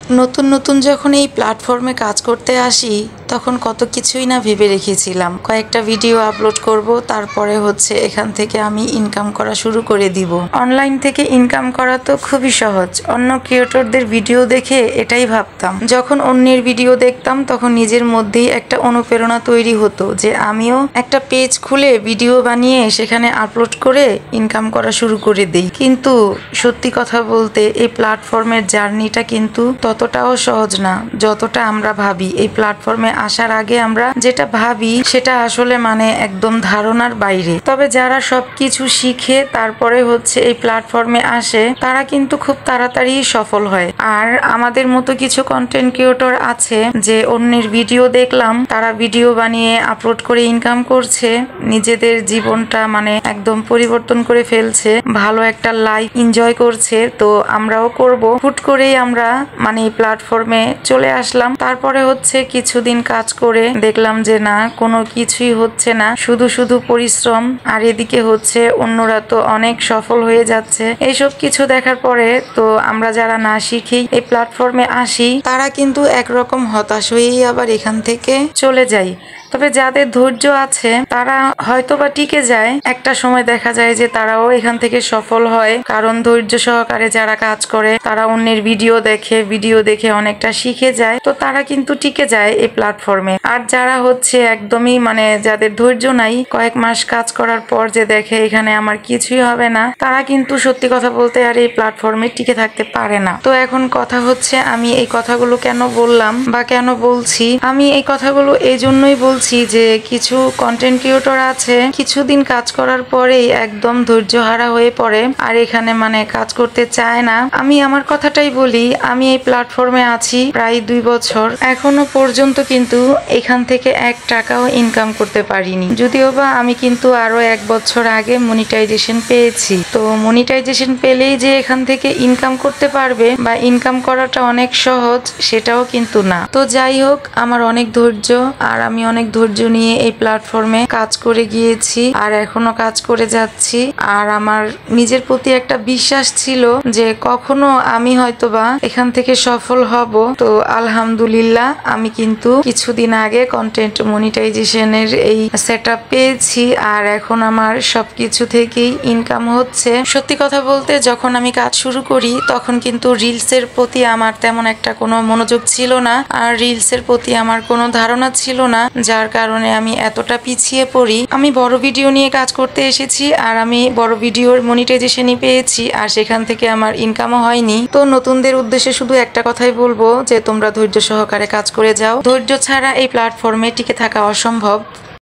নতুন নতুন যখন এই প্ল্যাটফর্মে কাজ করতে আসি তখন কত কিছুই না ভেবে রেখেছিলাম। কয়েকটা ভিডিও আপলোড করব, তারপরে এখান থেকে আমি ইনকাম করা শুরু করে দিব। অনলাইন থেকে ইনকাম করা তো খুবই সহজ। অন্য ক্রিয়েটরদের ভিডিও দেখে এটাই ভাবতাম। যখন অন্যের ভিডিও দেখতাম তখন নিজের মধ্যেই একটা অনুপ্রেরণা তৈরি হতো যে আমিও একটা পেজ খুলে ভিডিও বানিয়ে সেখানে আপলোড করে ইনকাম করা শুরু করে দিই। কিন্তু সত্যি কথা বলতে এই প্ল্যাটফর্মের জার্নিটা কিন্তু ততটাও সহজ না যতটা আমরা ভাবি। এই প্ল্যাটফর্মে আসার আগে আমরা যেটা ভাবি সেটা আসলে একদম ধারণার বাইরে। তবে যারা সবকিছু শিখে তারপরে এই প্ল্যাটফর্মে আসে তারা কিন্তু খুব তাড়াতাড়ি সফল হয়। আর আমাদের মতো কিছু কন্টেন্ট ক্রিয়েটর আছে যে অন্যের ভিডিও দেখলাম, তারা ভিডিও বানিয়ে আপলোড করে ইনকাম করছে, নিজেদের জীবনটা একদম পরিবর্তন করে ফেলছে, ভালো একটা লাইফ এনজয় করছে। তো আমরাও করব। হুট করেই আমরা এই প্ল্যাটফর্মে চলে আসলাম। তারপরে কিছুদিন কাজ করে দেখলাম যে না, কোনো কিছুই হচ্ছে না, শুধু শুধু পরিশ্রম। আর এদিকে অন্যরা তো অনেক সফল হয়ে যাচ্ছে। এইসব কিছু দেখার পরে তো আমরা যারা না শিখেই এই প্ল্যাটফর্মে আসি তারা কিন্তু একরকম হতাশ হয়েই আবার এখান থেকে চলে যাই। তবে যাদের ধৈর্য আছে তারা হয়তো বা টিকে যায়। একটা সময় দেখা যায় যে তারাও এখান থেকে সফল হয়, কারণ ধৈর্য সহকারে যারা কাজ করে তারা অন্যের ভিডিও দেখে অনেকটা শিখে যায়। তো তারা কিন্তু টিকে যায় এই প্ল্যাটফর্মে। আর যারা একদমই যাদের ধৈর্য নাই, কয়েক মাস কাজ করার পর যে দেখে এখানে আমার কিছুই হবে না, তারা কিন্তু সত্যি কথা বলতে আর এই প্ল্যাটফর্মে টিকে থাকতে পারে না। তো এখন কথা আমি এই কথাগুলো কেন বললাম বা কেন বলছি, আমি এই কথাগুলো এই জন্যই বলছি যে কিছু কন্টেন্ট ক্রিয়েটর আছে কিছুদিন কাজ করার পরেই একদম ধৈর্য হারা হয়ে পড়ে আর এখানে কাজ করতে চায় না। আমি আমার কথাটাই বলি, আমি এই প্ল্যাটফর্মে আছি প্রায় 2 বছর, এখনো পর্যন্ত কিন্তু এখান থেকে 1 টাকাও ইনকাম করতে পারিনি। যদিও বা আমি কিন্তু আরো 1 বছর আগে মনিটাইজেশন পেয়েছি। তো মনিটাইজেশন পেলেই যে এখান থেকে ইনকাম করতে পারবে বা ইনকাম করাটা অনেক সহজ সেটাও কিন্তু না। তো যাই হোক, আমার অনেক ধৈর্য আর আমি অনেক ধৈর্য নিয়ে এই প্ল্যাটফর্মে কাজ করে গিয়েছি আর এখনো কাজ করে যাচ্ছি। আর আমার নিজের প্রতি একটা বিশ্বাস ছিল যে কখনো আমি হয়তোবা এখান থেকে সফল হব। তো আলহামদুলিল্লাহ, আমি কিন্তু কিছুদিন আগে কন্টেন্ট মনিটাইজেশনের এই সেটআপ পেয়েছি আর এখন আমার সবকিছু থেকেই ইনকাম হচ্ছে। সত্যি কথা বলতে যখন আমি কাজ শুরু করি তখন কিন্তু রিলসের প্রতি আমার তেমন একটা কোনো মনোযোগ ছিল না আর রিলসের প্রতি আমার কোনো ধারণা ছিল না, যার কারণে আমি এতটা পিছিয়ে পড়ি। আমি বড় ভিডিও নিয়ে কাজ করতে এসেছি আর আমি বড় ভিডিওর মনিটাইজেশনই পেয়েছি আর সেখান থেকে আমার ইনকামও হয়নি। তো নতুনদের উদ্দেশ্যে শুধু একটা কথাই বলবো যে তোমরা ধৈর্য সহকারে কাজ করে যাও। ধৈর্য ছাড়া এই প্ল্যাটফর্মে টিকে থাকা অসম্ভব।